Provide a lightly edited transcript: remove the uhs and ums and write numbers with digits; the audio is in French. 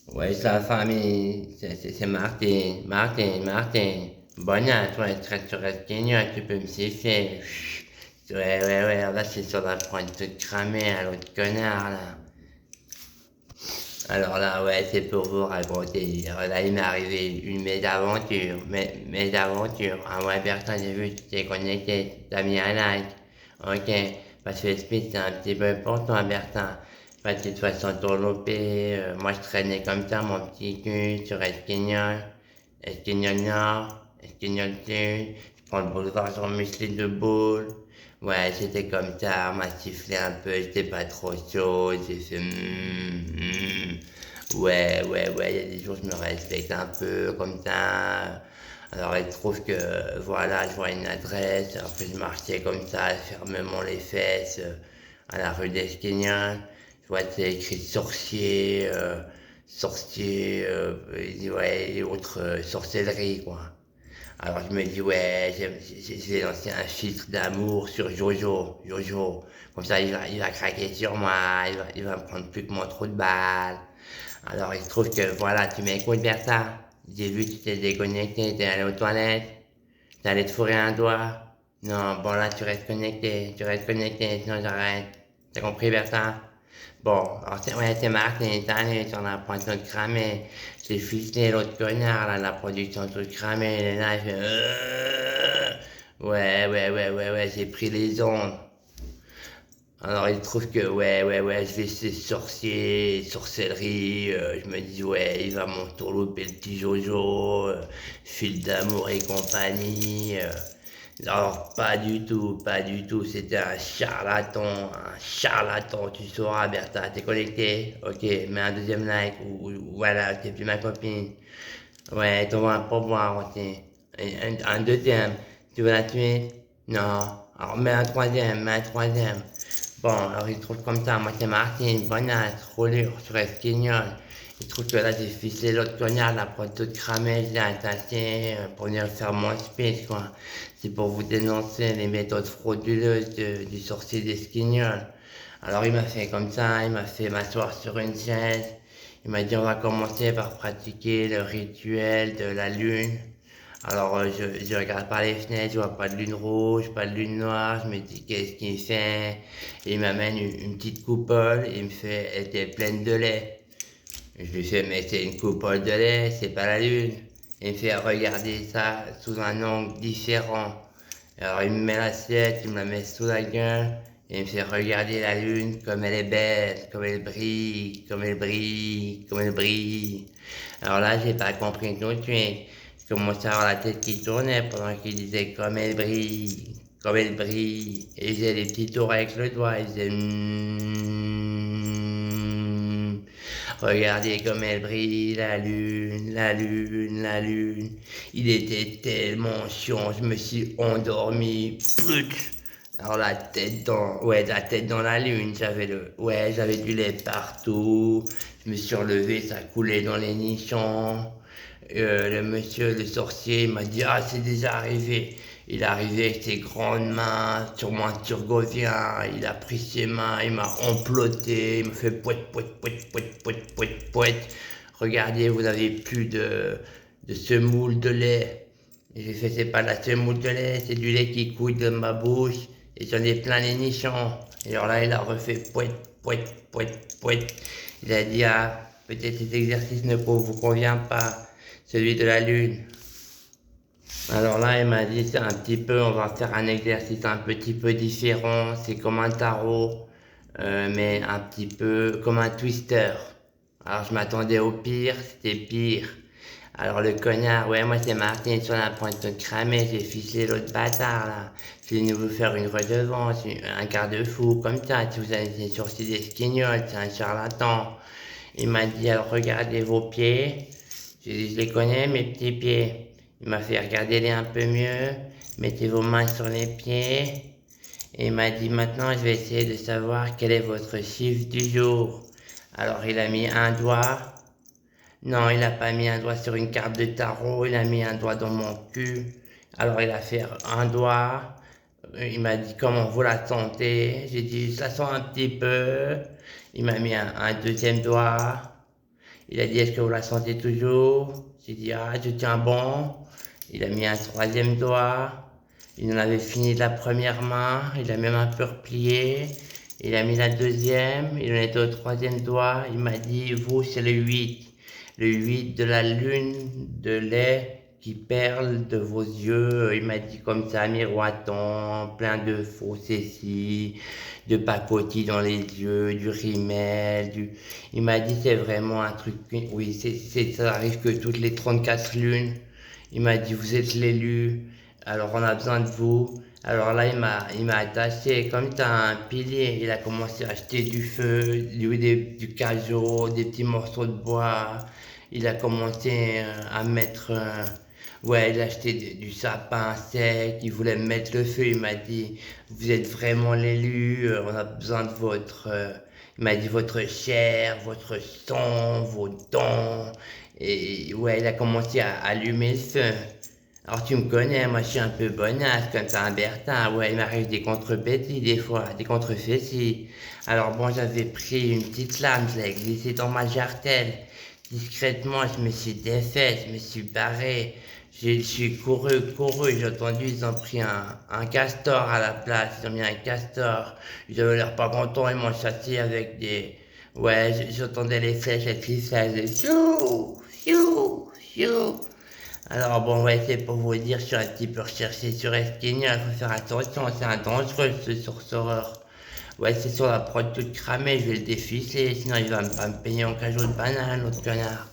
Ouais, sa famille, c'est Martin, Martin. Bonne, toi, tu restes Kenya, tu peux me siffler. Chut. Ouais, là, c'est sur la pointe toute cramée à l'autre connard, là. Alors là, ouais, c'est pour vous raconter. Là, il m'est arrivé une mésaventure. Ah ouais, Bertrand, j'ai vu, tu t'es connecté, t'as mis un like. Ok, parce que le speed, c'est un petit peu important, Bertrand. Parce que de toute façon, tourlopé, moi, je traînais comme ça, mon petit cul, sur Esquignol Nord, Esquignol Sud. Je prends le boulevard sur musclé de boule. Ouais, j'étais comme ça, on m'a sifflé un peu, j'étais pas trop chaud, j'ai fait ouais, il y a des jours je me respecte un peu comme ça. Alors il se trouve que voilà, je vois une adresse, alors que je marchais comme ça, fermement les fesses, à la rue d'Esquignan. Je vois c'est écrit sorcier, ouais, et autres sorcellerie quoi. Alors je me dis, ouais, je vais lancer un filtre d'amour sur Jojo. Comme ça, il va craquer sur moi, il va me prendre plus que mon trou de balle. Alors il se trouve que, voilà, tu m'écoutes vers ça. J'ai vu que tu t'es déconnecté, t'es allé aux toilettes, t'es allé te fourrer un doigt. Non, bon là, tu restes connecté, sinon j'arrête. T'as compris vers ça? Bon, alors c'est Marc, t'es allé sur la pointe toute cramée. J'ai ficelé l'autre connard, là, la production toute cramée, il est là, il fait ouais, j'ai pris les ondes. Alors il trouve que ouais, je vais essayer sorcellerie, je me dis ouais, il va m'entourlouper le petit Jojo, fil d'amour et compagnie. Alors pas du tout, c'était un charlatan, tu sauras Bertha, t'es connecté? Ok, mets un deuxième like, ou voilà, t'es plus ma copine. Ouais, t'envoies un pourboire aussi. Un deuxième, tu veux la tuer? Non. Alors mets un troisième. Bon, alors il trouve comme ça, moi c'est Martine, bonasse, roulure, sur Esquignol. Il trouve que là j'ai ficelé l'autre cognard, la prod toute cramée, je l'ai attaché pour venir faire mon speech, quoi. C'est pour vous dénoncer les méthodes frauduleuses du sorcier d'Esquignol. Alors il m'a fait comme ça, il m'a fait m'asseoir sur une chaise. Il m'a dit on va commencer par pratiquer le rituel de la lune. Alors je regarde par les fenêtres, je vois pas de lune rouge, pas de lune noire, je me dis qu'est-ce qu'il fait. Et il m'amène une petite coupole, il me fait elle était pleine de lait. Je lui fais mais c'est une coupole de lait, c'est pas la lune. Il me fait regarder ça sous un angle différent. Alors il me met l'assiette, il me la met sous la gueule, et il me fait regarder la lune comme elle est belle, comme elle brille, comme elle brille, comme elle brille. Alors là, j'ai pas compris tout de suite. Je commençais à avoir la tête qui tournait pendant qu'il disait comme elle brille, comme elle brille. Et il faisait des petits tours avec le doigt, il faisait regardez comme elle brille, la lune, la lune, la lune. Il était tellement chiant, je me suis endormi. Plutch. Alors la tête dans la lune, j'avais du lait partout. Je me suis relevé, ça coulait dans les nichons. Le monsieur, le sorcier, m'a dit ah c'est déjà arrivé. Il est arrivé avec ses grandes mains sur mon turgovien, il a pris ses mains, il m'a emploté, il me fait pouet. Regardez, vous avez plus de semoule de lait. Et j'ai fait, c'est pas de la semoule de lait, c'est du lait qui coule de ma bouche. Et j'en ai plein les nichons. Et alors là, il a refait pouet. Il a dit, ah, peut-être cet exercice ne vous convient pas, celui de la lune. Alors là, il m'a dit, c'est un petit peu, on va faire un exercice un petit peu différent. C'est comme un tarot, mais un petit peu comme un twister. Alors je m'attendais au pire, c'était pire. Alors le connard, ouais, moi c'est Martin sur la pointe de cramé, j'ai ficelé l'autre bâtard là. Je vais vous faire une redevance, un garde-fou, comme ça, si vous avez des sourcils d'esquignol, c'est un charlatan. Il m'a dit, alors regardez vos pieds. J'ai dit, je les connais, mes petits pieds. Il m'a fait regarder les un peu mieux. Mettez vos mains sur les pieds. Et il m'a dit, maintenant, je vais essayer de savoir quel est votre chiffre du jour. Alors, il a mis un doigt. Non, il n'a pas mis un doigt sur une carte de tarot. Il a mis un doigt dans mon cul. Alors, il a fait un doigt. Il m'a dit, comment vous la sentez? J'ai dit, ça sent un petit peu. Il m'a mis un deuxième doigt. Il a dit, est-ce que vous la sentez toujours? J'ai dit, ah, je tiens bon. Il a mis un troisième doigt. Il en avait fini de la première main. Il a même un peu replié. Il a mis la deuxième. Il en était au troisième doigt. Il m'a dit, vous, c'est le 8. Le 8 de la lune de lait qui perle de vos yeux. Il m'a dit comme ça, miroitant, plein de fausséties, de pacotis dans les yeux, du rimel, Il m'a dit c'est vraiment un truc, oui, ça arrive que toutes les 34 lunes. Il m'a dit vous êtes l'élu, alors on a besoin de vous. Alors là, il m'a attaché, comme tu as un pilier, il a commencé à acheter du feu, du cageot, des petits morceaux de bois. Il a commencé à mettre, ouais, il a acheté du sapin sec, il voulait me mettre le feu, il m'a dit, vous êtes vraiment l'élu, on a besoin de il m'a dit votre chair, votre sang, vos dents. Et ouais, il a commencé à allumer le feu. Alors tu me connais, moi je suis un peu bonasse comme ça, un Bertin, ouais, il m'arrive des contre-bêtises des fois, des contre-fessies. Alors bon, j'avais pris une petite lame, je l'ai glissée dans ma jartelle. Discrètement, je me suis défait, je me suis barré. Je suis couru, j'ai entendu, ils ont pris un castor à la place, ils ont mis un castor. Ils avaient l'air pas contents, ils m'ont chassé avec des... Ouais, j'entendais les flèches qui faisaient fiou, fiou, fiou. Alors bon, ouais, c'est pour vous dire, je suis un petit peu recherché sur Esquina, il faut faire attention, c'est un dangereux ce sorcereur. Ouais, c'est sur la prod toute cramée, je vais le déficer, sinon il va pas me payer en cajou de banane, l'autre connard.